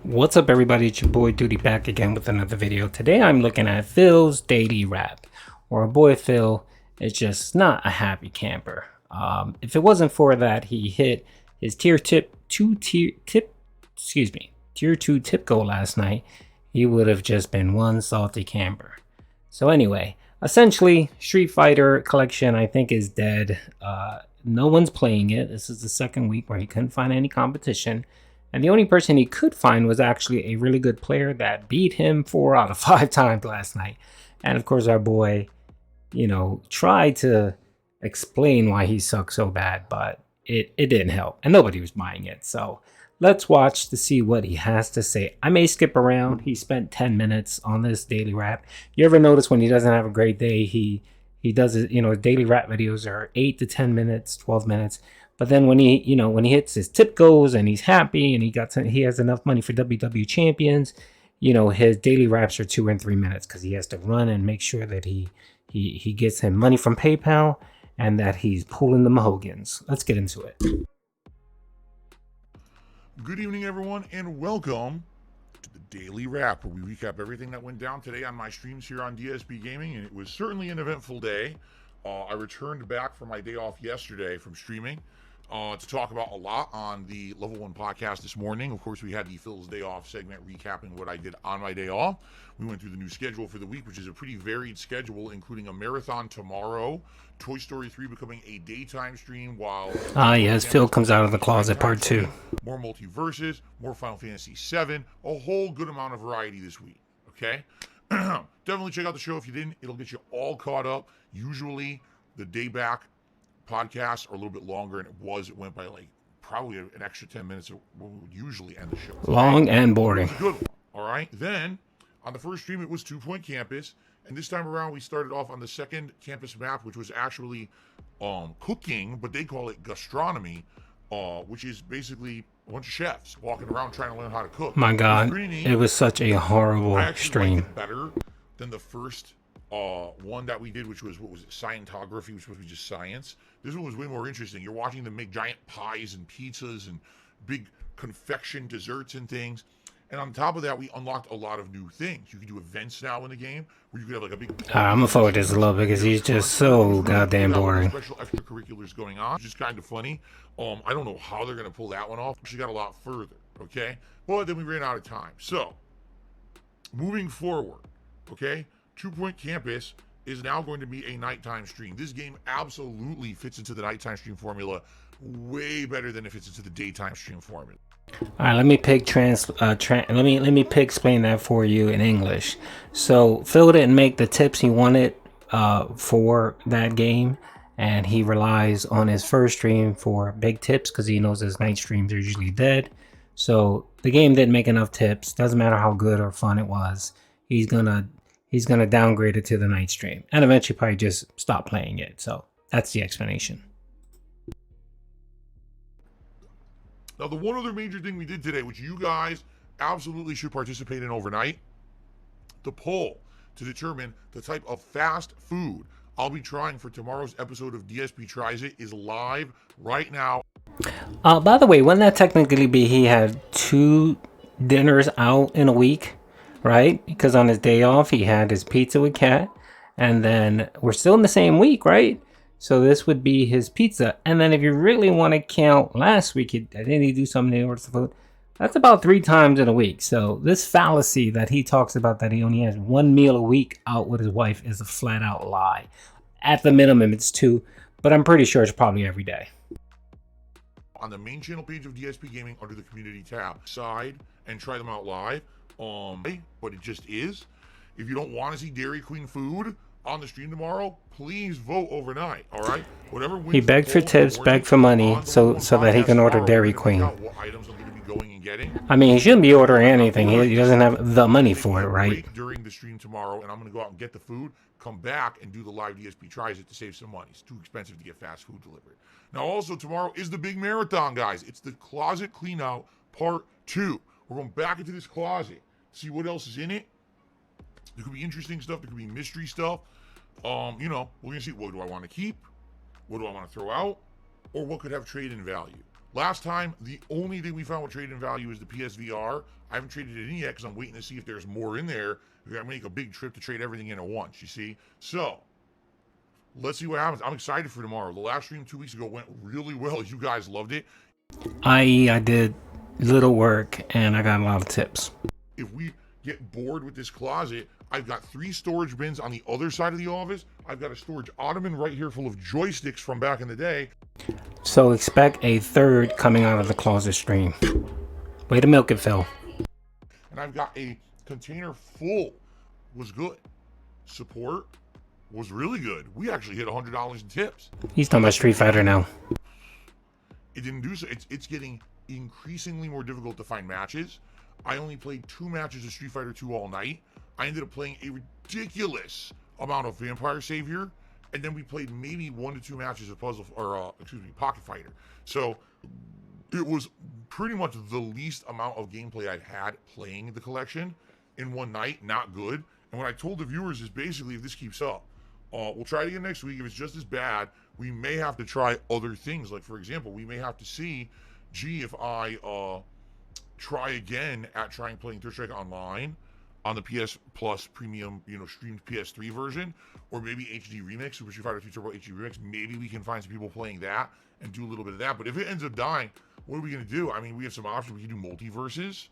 What's up, everybody? It's your boy Duty back again with another video. Today I'm looking at Phil's daily rap, or our boy Phil is just not a happy camper. If it wasn't for that he hit his tier 2 tip goal last night, he would have just been one salty camper. So anyway, essentially Street Fighter collection I think is dead. No one's playing it. This is the second week where he couldn't find any competition. And the only person he could find was actually a really good player that beat him 4 out of 5 times last night. And of course, our boy, tried to explain why he sucks so bad, but it didn't help. And nobody was buying it. So let's watch to see what he has to say. I may skip around. He spent 10 minutes on this daily rap. You ever notice when he doesn't have a great day, he does it, his daily rap videos are 8 to 10 minutes, 12 minutes. But then when he hits his tip goals and he's happy and he has enough money for WWE champions, his daily raps are 2 and 3 minutes because he has to run and make sure that he gets him money from PayPal and that he's pulling the Mahogans. Let's get into it. Good evening, everyone, and welcome to the Daily Wrap, where we recap everything that went down today on my streams here on DSP Gaming, and it was certainly an eventful day. I returned back from my day off yesterday from streaming to talk about a lot on the Level 1 podcast this morning. Of course, we had the Phil's Day Off segment recapping what I did on my day off. We went through the new schedule for the week, which is a pretty varied schedule, including a marathon tomorrow, Toy Story 3 becoming a daytime stream, while... yes, Phil comes out of the closet, part 2. More multiverses, more Final Fantasy 7, a whole good amount of variety this week, okay? Definitely check out the show if you didn't. It'll get you all caught up. Usually, the day back podcasts are a little bit longer, and it went by like probably an extra 10 minutes of what we would usually end the show. Long and boring. Good one. All right. Then on the first stream, it was 2 Point Campus, and this time around we started off on the second campus map, which was actually cooking, but they call it gastronomy, which is basically a bunch of chefs walking around trying to learn how to cook. My God, it was such a horrible stream. Liked it better than the first one that we did, which was, what was it, Scientography, which was supposed to be just science. This one was way more interesting. You're watching them make giant pies and pizzas and big confection desserts and things. And on top of that, we unlocked a lot of new things. You can do events now in the game where you could have like a big... I'm gonna forward this a little bit because he's just so goddamn boring. Special extracurriculars going on, which is kind of funny. I don't know how they're gonna pull that one off. She got a lot further, okay? But then we ran out of time. So, moving forward, okay? 2 Point Campus is now going to be a nighttime stream. This game absolutely fits into the nighttime stream formula way better than it fits into the daytime stream formula. All right, let me explain that for you in English. So Phil didn't make the tips he wanted for that game, and he relies on his first stream for big tips because he knows his night streams are usually dead. So the game didn't make enough tips. Doesn't matter how good or fun it was. He's gonna downgrade it to the night stream and eventually probably just stop playing it. So that's the explanation. Now, the one other major thing we did today, which you guys absolutely should participate in overnight, the poll to determine the type of fast food I'll be trying for tomorrow's episode of DSP Tries It is live right now. By the way, wouldn't that technically be he had 2 dinners out in a week? Right? Because on his day off, he had his pizza with Kat. And then we're still in the same week, right? So this would be his pizza. And then if you really want to count last week, didn't he do something to order some food? That's about 3 times in a week. So this fallacy that he talks about that he only has 1 meal a week out with his wife is a flat out lie. At the minimum, it's 2. But I'm pretty sure it's probably every day. On the main channel page of DSP Gaming under the community tab, side and try them out live. But it just is. If you don't want to see Dairy Queen food on the stream tomorrow, please vote overnight. All right. Whatever. He begged for tips, begged for money, so that he can order Dairy Queen. What items I'm going to be going and getting. I mean, he shouldn't be ordering anything. He doesn't have the money for it, right? During the stream tomorrow, and I'm going to go out and get the food, come back and do the live DSP Tries It to save some money. It's too expensive to get fast food delivered. Now, also tomorrow is the big marathon, guys. It's the closet clean out part 2. We're going back into this closet. See what else is in it. There could be interesting stuff. There could be mystery stuff. We're going to see, what do I want to keep? What do I want to throw out? Or what could have trade in value? Last time, the only thing we found with trade in value is the PSVR. I haven't traded it in yet because I'm waiting to see if there's more in there. We're going to make a big trip to trade everything in at once, you see? So, let's see what happens. I'm excited for tomorrow. The last stream 2 weeks ago went really well. You guys loved it. I.e., I did little work and I got a lot of tips. If we get bored with this closet, I've got 3 storage bins on the other side of the office. I've got a storage ottoman right here full of joysticks from back in the day. So expect a third coming out of the closet stream. Way to milk it, Phil. And I've got a container full. Was good. Support was really good. We actually hit $100 in tips. He's talking about Street Fighter now. It didn't do so. It's getting increasingly more difficult to find matches. I only played 2 matches of Street Fighter 2 all night. I ended up playing a ridiculous amount of Vampire Savior, and then we played maybe 1 to 2 matches of Pocket Fighter. So it was pretty much the least amount of gameplay I've had playing the collection in one night. Not good. And what I told the viewers is basically, if this keeps up, we'll try it again next week. If it's just as bad, we may have to try other things. Like, for example, we may have to see, gee, if I try again at trying playing Third Strike Online on the PS Plus Premium, streamed PS3 version, or maybe HD Remix, Super Street Fighter 2 Turbo HD Remix. Maybe we can find some people playing that and do a little bit of that. But if it ends up dying, what are we going to do? I mean, we have some options. We can do multiverses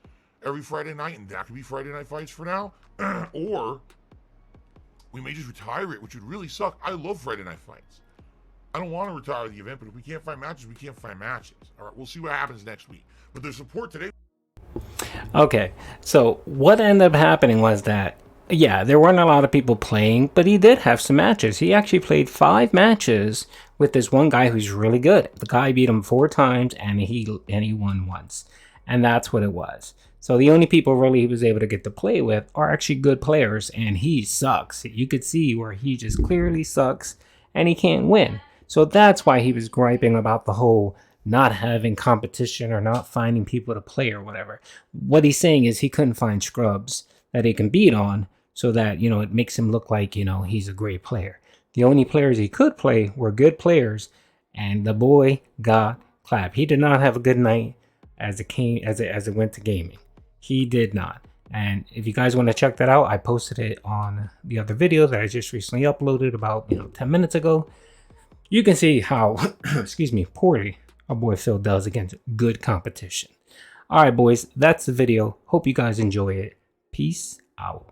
every Friday night, and that could be Friday Night Fights for now. Or we may just retire it, which would really suck. I love Friday Night Fights. I don't want to retire the event, but if we can't find matches, we can't find matches. All right, we'll see what happens next week. But there's support today. Okay, so what ended up happening was that, yeah, there weren't a lot of people playing, but he did have some matches. He actually played 5 matches with this one guy who's really good. The guy beat him 4 times, and he won once. And that's what it was. So the only people really he was able to get to play with are actually good players, and he sucks. You could see where he just clearly sucks, and he can't win. So that's why he was griping about the whole not having competition or not finding people to play or whatever. What he's saying is he couldn't find scrubs that he can beat on so that, it makes him look like, he's a great player. The only players he could play were good players, and the boy got clapped. He did not have a good night as it went to gaming. He did not. And if you guys want to check that out, I posted it on the other video that I just recently uploaded about 10 minutes ago. You can see how poorly our boy Phil does against good competition. All right, boys, that's the video. Hope you guys enjoy it. Peace out.